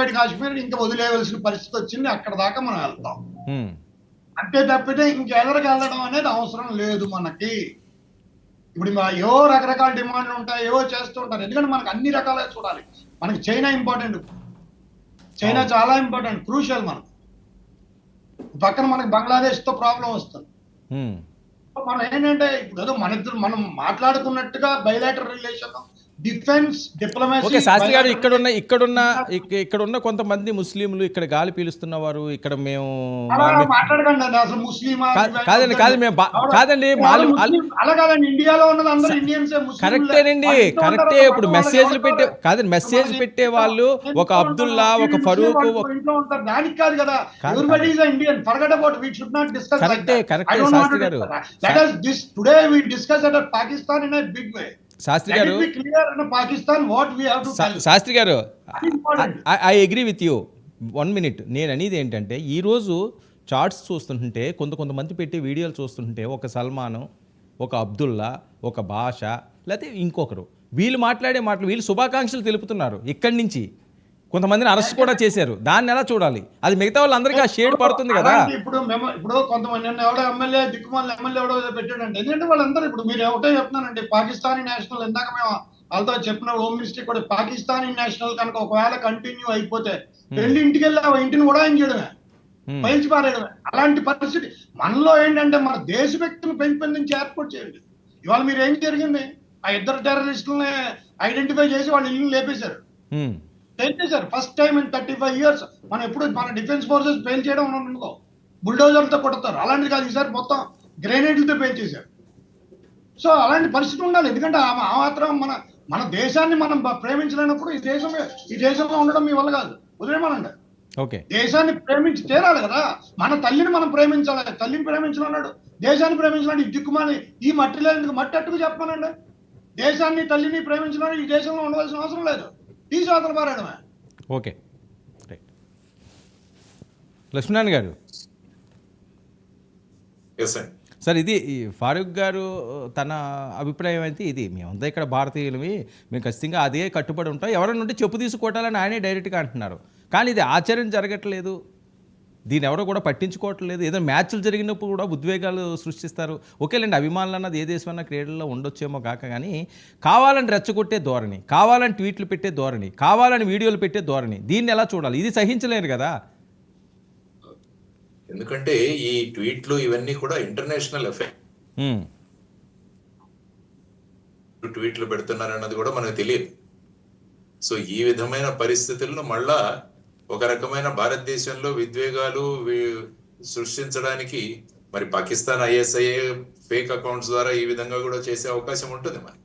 Occupied Kashmir ఇంకా వదిలేయవలసిన పరిస్థితి వచ్చింది. అక్కడ దాకా మనం వెళ్తాం. ఉమ్, అంతే తప్పితే ఇంకెదరికి వెళ్ళడం అనేది అవసరం లేదు మనకి. ఇప్పుడు ఏవో రకరకాల డిమాండ్లు ఉంటాయి, ఏవో చేస్తూ ఉంటారు. ఎందుకంటే మనకు అన్ని రకాలుగా చూడాలి. మనకి చైనా ఇంపార్టెంట్. చైనా అవును. చాలా ఇంపార్టెంట్, క్రూషియల్ మనకు. పక్కన మనకి బంగ్లాదేశ్ తో ప్రాబ్లం వస్తుంది. ఉమ్. మనం ఏంటంటే ఇప్పుడు ఏదో మన ఇద్దరు మనం మాట్లాడుకున్నట్టుగా bilateral relation, defence, diplomacy. Okay Shastri garu, ఇక్కడున్న కొంతమంది ముస్లింలు ఇక్కడ గాలి పీలుస్తున్న వారు ఇక్కడ మేము అలా మాట్లాడకండి అండి. అసలు ముస్లిమా కాదండి, కాదు మేము కాదండి అలా కాదండి. ఇండియాలో ఉన్నది అందరూ ఇండియన్స్. కరెక్టేనండి, కరెక్టే. ఇప్పుడు మెసేజ్లు పెట్టే కాదండి, మెసేజ్ పెట్టే వాళ్ళు ఒక అబ్దుల్లా, ఒక ఫరూక్ ఇంట్లో ఉంటారు. దానికి కాదు కదా, everybody is Indian. Forget about, we should not discuss. కరెక్టే శాస్త్రి గారు. Let us today we discuss about Pakistan in a big way. Shastri గారు, శాస్త్రి గారు, I agree with you. 1 minute. నేను అనేది ఏంటంటే ఈరోజు చార్ట్స్ చూస్తుంటే కొంతమంది పెట్టే వీడియోలు చూస్తుంటే ఒక సల్మాను, ఒక అబ్దుల్లా, ఒక భాష, లేకపోతే ఇంకొకరు వీళ్ళు మాట్లాడే మాటలు, వీళ్ళు శుభాకాంక్షలు తెలుపుతున్నారు. ఇక్కడి నుంచి కొంతమందిని అరెస్ట్ కూడా చేశారు. దాన్ని ఎలా చూడాలి? అది మిగతా వాళ్ళందరికీ ఆ షేడ్ పడుతుంది కదా. ఇప్పుడు కొంతమంది ఎవడో ఎమ్మెల్యే, దిక్కుమాల ఎమ్మెల్యే ఎవడో పెట్టాడంటే, ఎందుకంటే వాళ్ళందరూ ఇప్పుడు మీరు ఒకటే చెప్తున్నానండి, పాకిస్తానీ నేషనల్. ఇందాక మేము వాళ్ళతో చెప్పిన హోమ్ మినిస్ట్రీ కూడా, పాకిస్తానీ నేషనల్ కనుక ఒకవేళ కంటిన్యూ అయిపోతే వెళ్ళి ఇంటికి వెళ్ళి ఆ ఇంటిని ఉడాయించడమే, పైల్చి పారేయడమే. అలాంటి పరిస్థితి మనలో ఏంటంటే, మన దేశ వ్యక్తులు పెంచి ఏర్పాటు చేయండి. ఇవాళ మీరు ఏం జరిగింది, ఆ ఇద్దరు టెర్రరిస్టులని ఐడెంటిఫై చేసి వాళ్ళ ఇల్లు లేపేశారు. చేశారు ఫస్ట్ టైం ఇన్ 35 years. మనం ఎప్పుడు మన డిఫెన్స్ ఫోర్సెస్ పేల్ చేయడం ఉండదు, బుల్డోజర్లతో కొడతారు. అలాంటిది కాదు, ఈసారి మొత్తం గ్రెనేడ్లతో పేల్ చేశారు. సో అలాంటి పరిస్థితి ఉండాలి. ఎందుకంటే ఆ మాత్రం మన దేశాన్ని మనం ప్రేమించలేనప్పుడు ఈ దేశంలో ఉండడం మీ వల్ల కాదు. వదిలేమనండి. ఓకే, దేశాన్ని ప్రేమించి తీరాలి కదా. మన తల్లిని మనం ప్రేమించాలి. తల్లిని ప్రేమించనున్నాడు, దేశాన్ని ప్రేమించలేడు. ఈ దిక్కుమాలి ఈ మట్టి లేదు, మట్టి అట్టుకు చెప్పానండి. దేశాన్ని తల్లిని ప్రేమించలేడు, ఈ దేశంలో ఉండవలసిన అవసరం లేదు. తీసుకోవతలు పారాడమే. Okay, right. Lakshminarayana garu, sir ఇది ఫారూక్ గారు తన అభిప్రాయం అయితే ఇది. మేమంతా ఇక్కడ భారతీయులవి, మేము ఖచ్చితంగా అదే కట్టుబడి ఉంటాం, ఎవరైనా ఉంటే చెప్పు తీసుకోవటాలని ఆయనే డైరెక్ట్గా అంటున్నారు. కానీ ఇది ఆచరణ జరగట్లేదు, దీని ఎవరో కూడా పట్టించుకోవట్లేదు. ఏదో మ్యాచ్లు జరిగినప్పుడు కూడా ఉద్వేగాలు సృష్టిస్తారు. ఓకేలేండి, అభిమానులు అన్నది ఏ దేశమన్నా క్రీడల్లో ఉండొచ్చేమో కాక, కానీ కావాలని రెచ్చగొట్టే ధోరణి, కావాలని ట్వీట్లు పెట్టే ధోరణి, కావాలని వీడియోలు పెట్టే ధోరణి, దీన్ని ఎలా చూడాలి? ఇది సహించలేరు కదా. ఎందుకంటే ఈ ట్వీట్లు ఇవన్నీ కూడా ఇంటర్నేషనల్ ఎఫెక్ట్. ట్వీట్లు పెడుతున్నారన్నది కూడా మనకు తెలియదు. సో ఈ విధమైన పరిస్థితులను మళ్ళా ఒక రకమైన భారతదేశంలో విద్వేగాలు సృష్టించడానికి మరి పాకిస్తాన్ ISIS ఫేక్ అకౌంట్స్ ద్వారా ఈ విధంగా కూడా చేసే అవకాశం ఉంటుంది మరి.